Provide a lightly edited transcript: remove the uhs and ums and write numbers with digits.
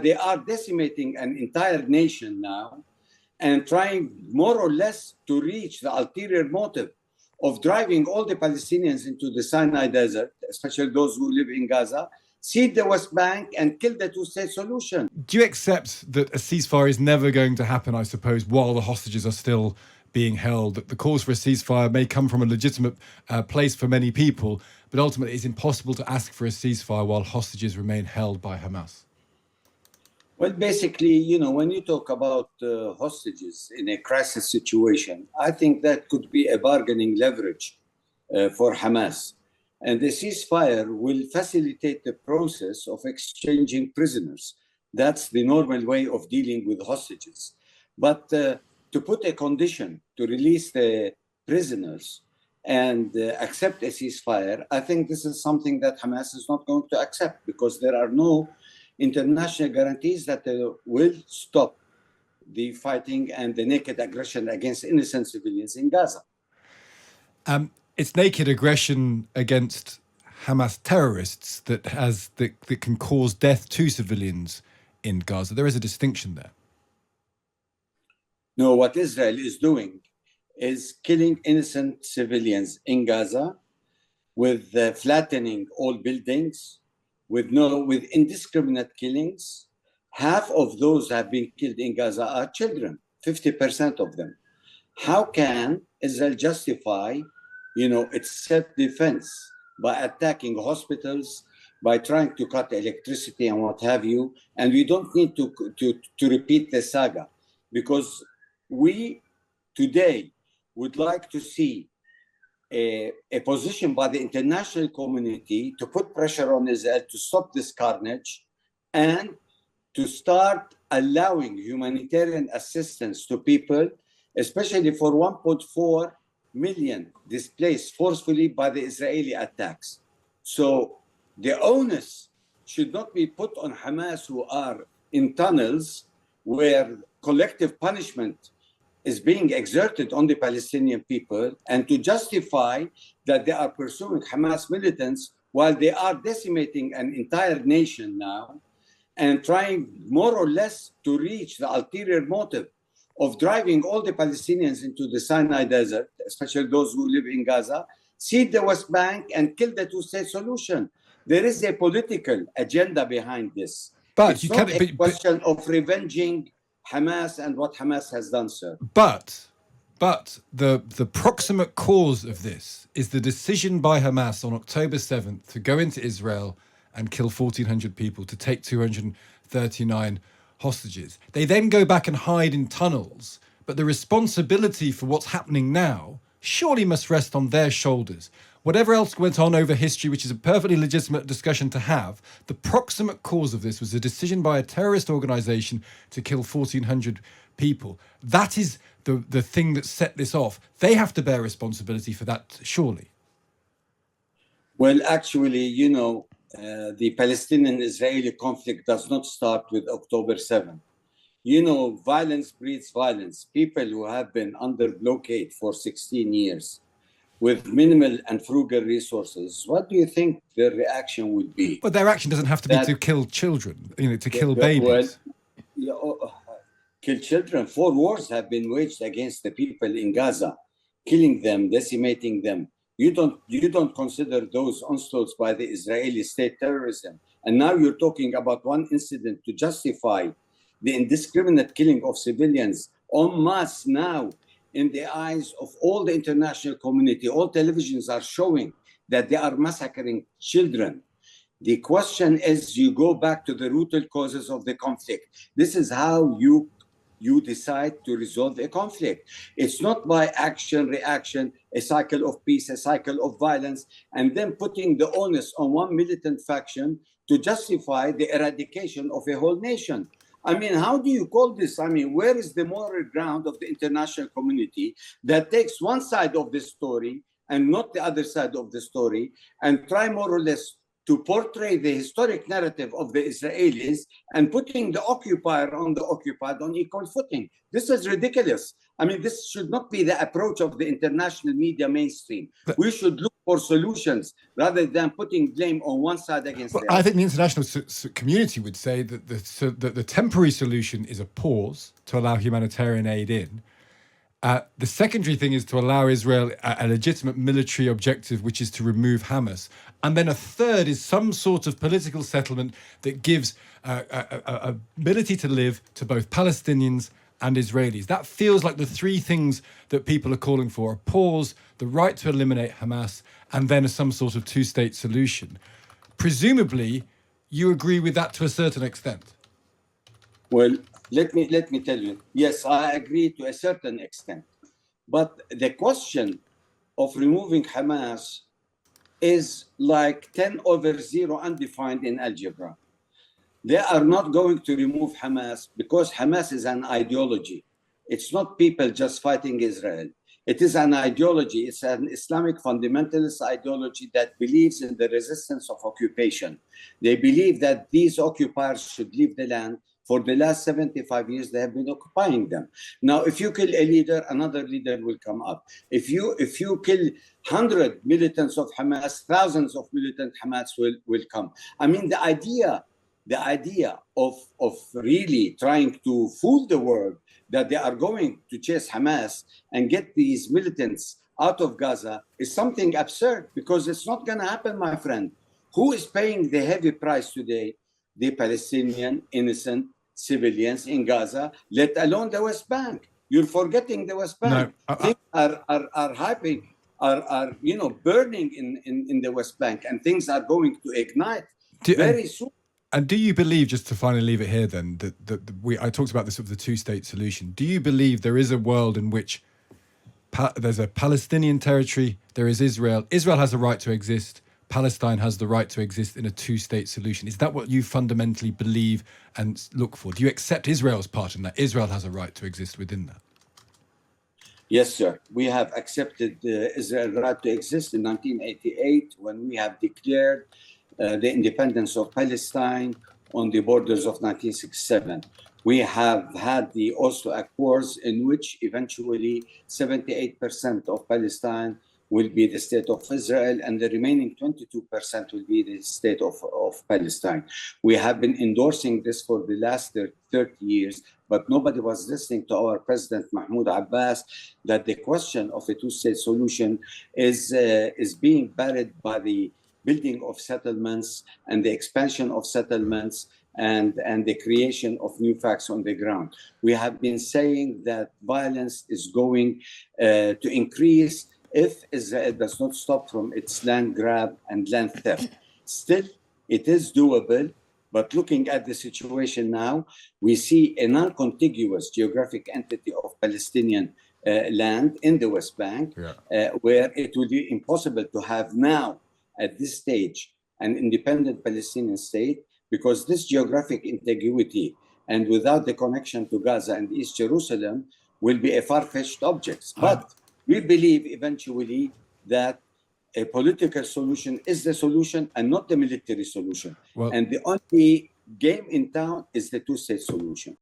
they are decimating an entire nation now and trying more or less to reach the ulterior motive of driving all the Palestinians into the Sinai Desert, especially those who live in Gaza, cede the West Bank and kill the two-state solution. Do you accept that a ceasefire is never going to happen, I suppose, while the hostages are still being held? That the calls for a ceasefire may come from a legitimate place for many people, but ultimately it's impossible to ask for a ceasefire while hostages remain held by Hamas? Well, basically, when you talk about hostages in a crisis situation, I think that could be a bargaining leverage for Hamas. And the ceasefire will facilitate the process of exchanging prisoners. That's the normal way of dealing with hostages. But to put a condition to release the prisoners and accept a ceasefire, I think this is something that Hamas is not going to accept, because there are no international guarantees that they will stop the fighting and the naked aggression against innocent civilians in Gaza. It's naked aggression against Hamas terrorists that can cause death to civilians in Gaza. There is a distinction there. No, what Israel is doing is killing innocent civilians in Gaza with flattening all buildings, with indiscriminate killings. Half of those who have been killed in Gaza are children, 50% of them. How can Israel justify its self-defense by attacking hospitals, by trying to cut electricity and what have you? And we don't need to repeat the saga, because we today would like to see a position by the international community to put pressure on Israel to stop this carnage and to start allowing humanitarian assistance to people, especially for 1.4 million displaced forcefully by the Israeli attacks. So the onus should not be put on Hamas, who are in tunnels where collective punishment is being exerted on the Palestinian people, and to justify that they are pursuing Hamas militants while they are decimating an entire nation now and trying more or less to reach the ulterior motive of driving all the Palestinians into the Sinai Desert, especially those who live in Gaza, cede the West Bank and kill the two-state solution. There is a political agenda behind this. But it's not a question of revenging Hamas and what Hamas has done, sir. But the proximate cause of this is the decision by Hamas on October 7th to go into Israel and kill 1,400 people, to take 239 hostages. They then go back and hide in tunnels, but the responsibility for what's happening now surely must rest on their shoulders. Whatever else went on over history, which is a perfectly legitimate discussion to have, the proximate cause of this was a decision by a terrorist organization to kill 1,400 people. That is the thing that set this off. They have to bear responsibility for that, surely. Well, actually, the Palestinian-Israeli conflict does not start with October 7th. Violence breeds violence. People who have been under blockade for 16 years with minimal and frugal resources, what do you think their reaction would be? Well, their action doesn't have to be to kill children, to kill babies. Kill children. 4 wars have been waged against the people in Gaza, killing them, decimating them. You don't consider those onslaughts by the Israeli state terrorism. And now you're talking about one incident to justify the indiscriminate killing of civilians en masse now in the eyes of all the international community. All televisions are showing that they are massacring children. The question is, you go back to the root causes of the conflict. This is how you decide to resolve a conflict. It's not by action, reaction, a cycle of peace, a cycle of violence, and then putting the onus on one militant faction to justify the eradication of a whole nation. I mean, how do you call this? I mean, where is the moral ground of the international community that takes one side of the story and not the other side of the story, and try more or less to portray the historic narrative of the Israelis and putting the occupier on the occupied on equal footing? This is ridiculous. I mean, this should not be the approach of the international media mainstream. We should look for solutions rather than putting blame on one side against the I other. think the international community would say that the temporary solution is a pause to allow humanitarian aid in. The secondary thing is to allow Israel a legitimate military objective, which is to remove Hamas. And then a third is some sort of political settlement that gives ability to live to both Palestinians and Israelis. That feels like the three things that people are calling for: a pause, the right to eliminate Hamas, and then some sort of two-state solution. Presumably, you agree with that to a certain extent. Well, let me tell you, yes, I agree to a certain extent. But the question of removing Hamas is like 10/0 undefined in algebra. They are not going to remove Hamas because Hamas is an ideology. It's not people just fighting Israel. It is an ideology. It's an Islamic fundamentalist ideology that believes in the resistance of occupation. They believe that these occupiers should leave the land. For the last 75 years, they have been occupying them. Now, if you kill a leader, another leader will come up. If you kill 100 militants of Hamas, thousands of militant Hamas will come. I mean, the idea of really trying to fool the world that they are going to chase Hamas and get these militants out of Gaza is something absurd, because it's not going to happen, my friend. Who is paying the heavy price today? The Palestinian innocent civilians in Gaza, let alone the West Bank. You're forgetting the West Bank. No, Things are burning in the West Bank, and things are going to ignite very soon. And do you believe, just to finally leave it here then, that I talked about this of the two-state solution. Do you believe there is a world in which there's a Palestinian territory, there is Israel. Israel has a right to exist. Palestine has the right to exist in a two-state solution. Is that what you fundamentally believe and look for? Do you accept Israel's part in that? Israel has a right to exist within that. Yes, sir. We have accepted Israel's right to exist in 1988 when we have declared the independence of Palestine on the borders of 1967. We have had the Oslo Accords, in which eventually 78% of Palestine will be the state of Israel, and the remaining 22% will be the state of Palestine. We have been endorsing this for the last 30 years, but nobody was listening to our President Mahmoud Abbas, that the question of a two-state solution is being buried by the building of settlements and the expansion of settlements and the creation of new facts on the ground. We have been saying that violence is going to increase if Israel does not stop from its land grab and land theft. Still, it is doable, but looking at the situation now, we see a non-contiguous geographic entity of Palestinian land in the West Bank, where it will be impossible to have now, at this stage, an independent Palestinian state, because this geographic contiguity and without the connection to Gaza and East Jerusalem will be a far-fetched object. But we believe eventually that a political solution is the solution and not the military solution. And the only game in town is the two-state solution.